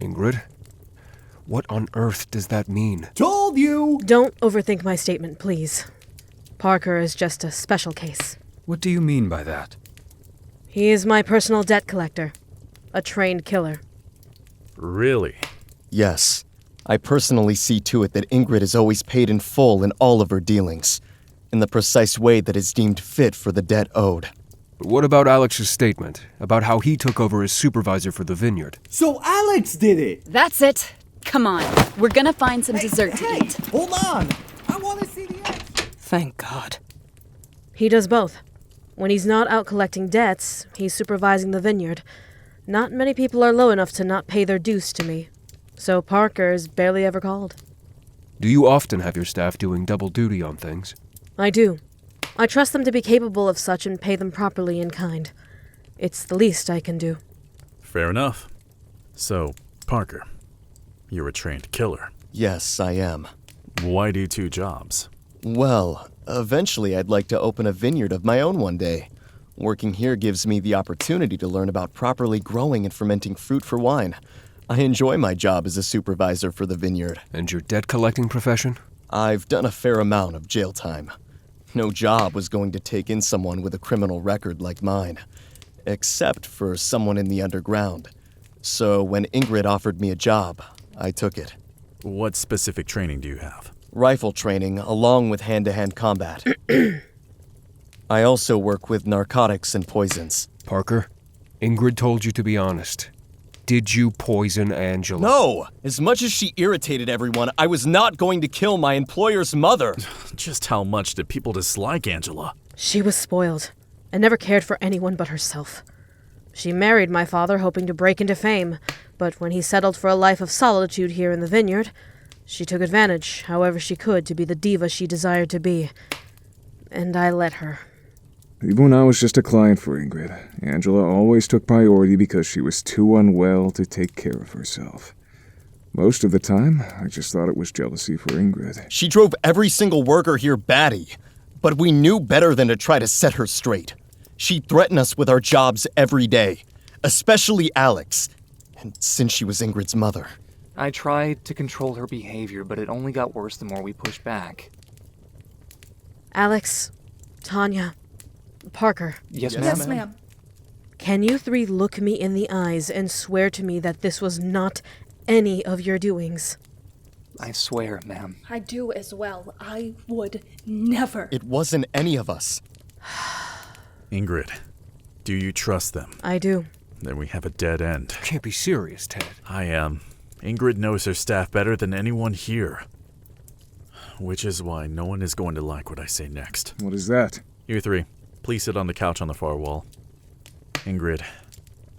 Ingrid? What on earth does that mean? Told you! Don't overthink my statement, please. Parker is just a special case. What do you mean by that? He is my personal debt collector. A trained killer. Really? Yes. I personally see to it that Ingrid is always paid in full in all of her dealings, in the precise way that is deemed fit for the debt owed. But what about Alex's statement about how he took over as supervisor for the vineyard? So Alex did it! That's it. Come on. We're gonna find some dessert to eat. Hold on! I want to see the end! Thank God. He does both. When he's not out collecting debts, he's supervising the vineyard. Not many people are low enough to not pay their dues to me. So Parker is barely ever called. Do you often have your staff doing double duty on things? I do. I trust them to be capable of such and pay them properly in kind. It's the least I can do. Fair enough. So, Parker, you're a trained killer. Yes, I am. Why do 2 jobs? Well, eventually I'd like to open a vineyard of my own one day. Working here gives me the opportunity to learn about properly growing and fermenting fruit for wine. I enjoy my job as a supervisor for the vineyard. And your debt collecting profession? I've done a fair amount of jail time. No job was going to take in someone with a criminal record like mine, except for someone in the underground. So when Ingrid offered me a job, I took it. What specific training do you have? Rifle training, along with hand-to-hand combat. I also work with narcotics and poisons. Parker, Ingrid told you to be honest. Did you poison Angela? No! As much as she irritated everyone, I was not going to kill my employer's mother. Just how much did people dislike Angela? She was spoiled, and never cared for anyone but herself. She married my father hoping to break into fame, but when he settled for a life of solitude here in the vineyard, she took advantage, however she could, to be the diva she desired to be. And I let her. Even when I was just a client for Ingrid, Angela always took priority because she was too unwell to take care of herself. Most of the time, I just thought it was jealousy for Ingrid. She drove every single worker here batty, but we knew better than to try to set her straight. She'd threaten us with our jobs every day, especially Alex, and since she was Ingrid's mother. I tried to control her behavior, but it only got worse the more we pushed back. Alex, Tanya, Parker. Yes, ma'am. Yes, ma'am. Can you 3 look me in the eyes and swear to me that this was not any of your doings? I swear, ma'am. I do as well. I would never. It wasn't any of us. Ingrid, do you trust them? I do. Then we have a dead end. You can't be serious, Ted. I am. Ingrid knows her staff better than anyone here. Which is why no one is going to like what I say next. What is that? You 3, please sit on the couch on the far wall. Ingrid,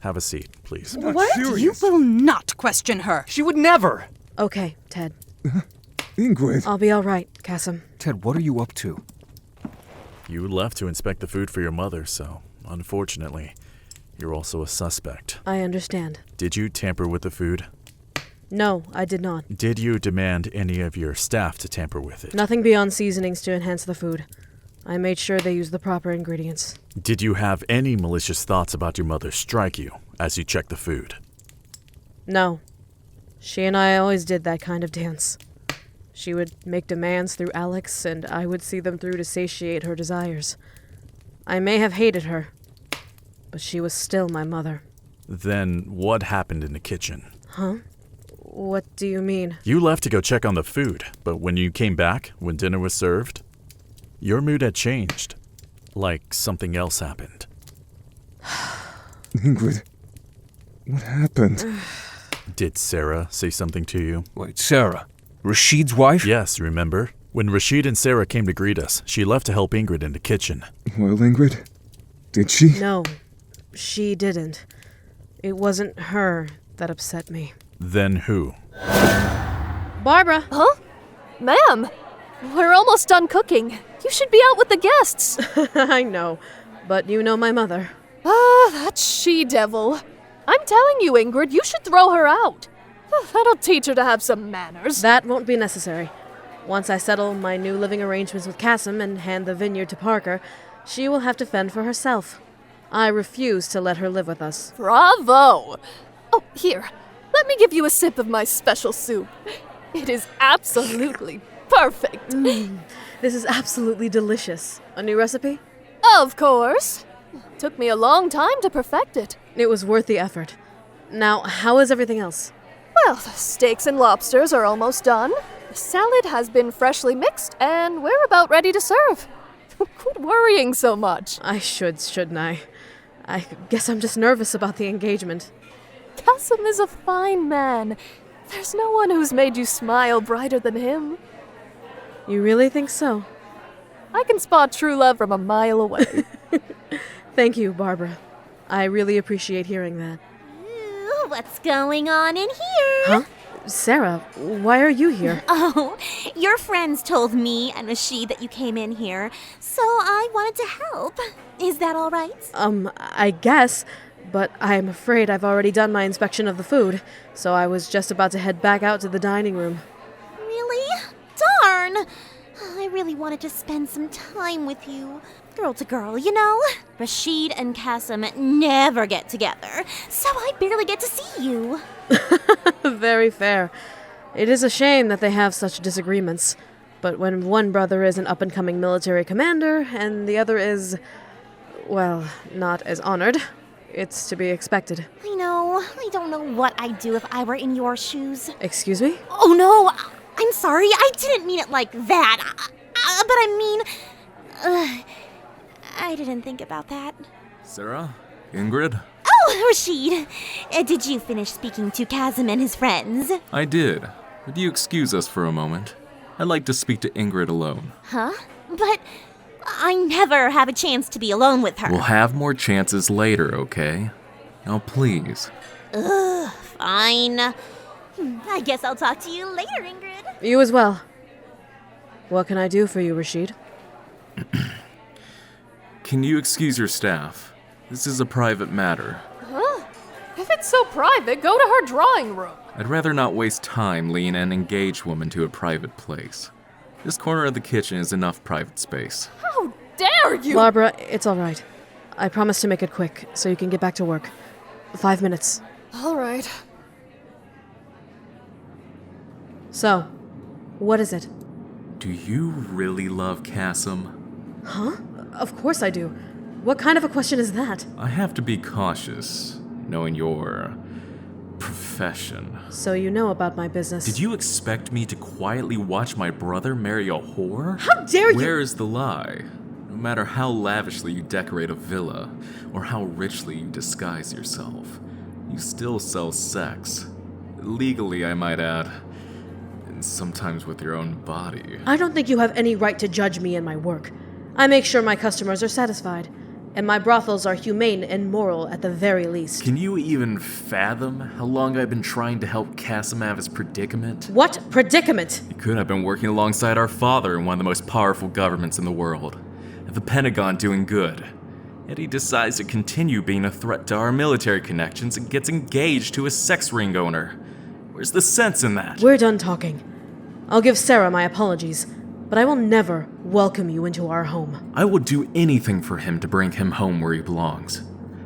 have a seat, please. What? You will not question her. She would never! Okay, Ted. Ingrid. I'll be all right, Cassim. Ted, what are you up to? You left to inspect the food for your mother, so unfortunately, you're also a suspect. I understand. Did you tamper with the food? No, I did not. Did you demand any of your staff to tamper with it? Nothing beyond seasonings to enhance the food. I made sure they used the proper ingredients. Did you have any malicious thoughts about your mother strike you as you checked the food? No. She and I always did that kind of dance. She would make demands through Alex, and I would see them through to satiate her desires. I may have hated her, but she was still my mother. Then what happened in the kitchen? Huh? What do you mean? You left to go check on the food, but when you came back, when dinner was served, your mood had changed. Like something else happened. Ingrid, what happened? Did Sera say something to you? Wait, Sera? Rashid's wife? Yes, remember? When Rashid and Sera came to greet us, she left to help Ingrid in the kitchen. Well, Ingrid, did she? No, she didn't. It wasn't her that upset me. Then who? Barbara! Huh? Ma'am, we're almost done cooking. You should be out with the guests. I know, but you know my mother. Ah, that she-devil. I'm telling you, Ingrid, you should throw her out. That'll teach her to have some manners. That won't be necessary. Once I settle my new living arrangements with Cassim and hand the vineyard to Parker, she will have to fend for herself. I refuse to let her live with us. Bravo! Oh, here. let me give you a sip of my special soup. It is absolutely perfect. This is absolutely delicious. A new recipe? Of course. Took me a long time to perfect it. It was worth the effort. Now, how is everything else? Well, the steaks and lobsters are almost done. The salad has been freshly mixed, and we're about ready to serve. Quit worrying so much. I shouldn't I? I guess I'm just nervous about the engagement. Kasim is a fine man. There's no one who's made you smile brighter than him. You really think so? I can spot true love from a mile away. Thank you, Barbara. I really appreciate hearing that. Ooh, what's going on in here? Huh? Sera, why are you here? Oh, your friends told me and Rashid that you came in here, so I wanted to help. Is that all right? I guess, but I'm afraid I've already done my inspection of the food, so I was just about to head back out to the dining room. Really? Darn! I really wanted to spend some time with you. Girl to girl, you know? Rashid and Kasim never get together, so I barely get to see you. Very fair. It is a shame that they have such disagreements, but when one brother is an up-and-coming military commander and the other is, well, not as honored, it's to be expected. I know. I don't know what I'd do if I were in your shoes. Excuse me? Oh no, I'm sorry. I didn't mean it like that. But I mean, I didn't think about that. Sera? Ingrid? Oh, Rashid. Did you finish speaking to Kasim and his friends? I did. Would you excuse us for a moment? I'd like to speak to Ingrid alone. Huh? But I never have a chance to be alone with her. We'll have more chances later, okay? Now please. Ugh, fine. I guess I'll talk to you later, Ingrid. You as well. What can I do for you, Rashid? Can you excuse your staff? This is a private matter. Huh? If it's so private, go to her drawing room. I'd rather not waste time leading an engaged woman to a private place. This corner of the kitchen is enough private space. How dare you! Barbara, it's all right. I promise to make it quick, so you can get back to work. 5 minutes. All right. So, what is it? Do you really love Kasim? Huh? Of course I do. What kind of a question is that? I have to be cautious, knowing your profession. So you know about my business. Did you expect me to quietly watch my brother marry a whore? How dare you! Where is the lie? No matter how lavishly you decorate a villa, or how richly you disguise yourself, you still sell sex. Legally, I might add. And sometimes with your own body. I don't think you have any right to judge me and my work. I make sure my customers are satisfied, and my brothels are humane and moral at the very least. Can you even fathom how long I've been trying to help Kasim out of his predicament? What predicament? He could have been working alongside our father in one of the most powerful governments in the world, at the Pentagon doing good. Yet he decides to continue being a threat to our military connections and gets engaged to a sex ring owner. Where's the sense in that? We're done talking. I'll give Sera my apologies, but I will never welcome you into our home. I will do anything for him to bring him home where he belongs.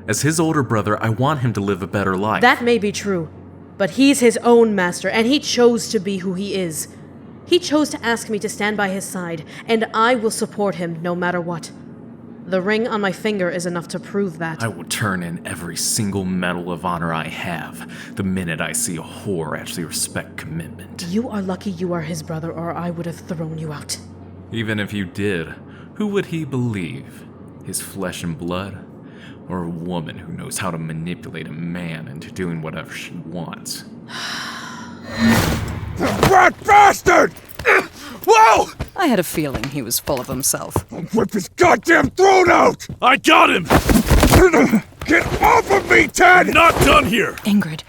As his older brother, I want him to live a better life. That may be true, but he's his own master, and he chose to be who he is. He chose to ask me to stand by his side, and I will support him no matter what. The ring on my finger is enough to prove that. I will turn in every single medal of honor I have the minute I see a whore actually respect commitment. You are lucky you are his brother, or I would have thrown you out. Even if you did, who would he believe? His flesh and blood? Or a woman who knows how to manipulate a man into doing whatever she wants? The rat bastard! Whoa! I had a feeling he was full of himself. I'll whip his goddamn throat out! I got him! Get off of me, Ted! I'm not done here! Ingrid,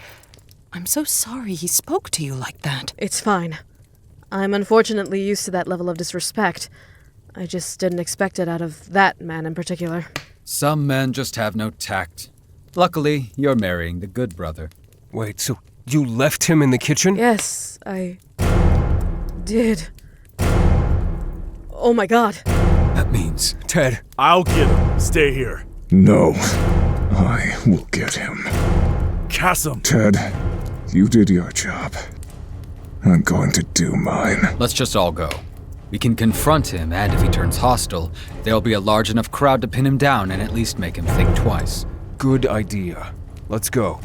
I'm so sorry he spoke to you like that. It's fine. I'm unfortunately used to that level of disrespect. I just didn't expect it out of that man in particular. Some men just have no tact. Luckily, you're marrying the good brother. Wait, so you left him in the kitchen? Yes, I did. Oh my god. That means, Ted. I'll get him. Stay here. No. I will get him. Kasim. Ted, You did your job. I'm going to do mine. Let's just all go. We can confront him, and if he turns hostile, there'll be a large enough crowd to pin him down and at least make him think twice. Good idea. Let's go.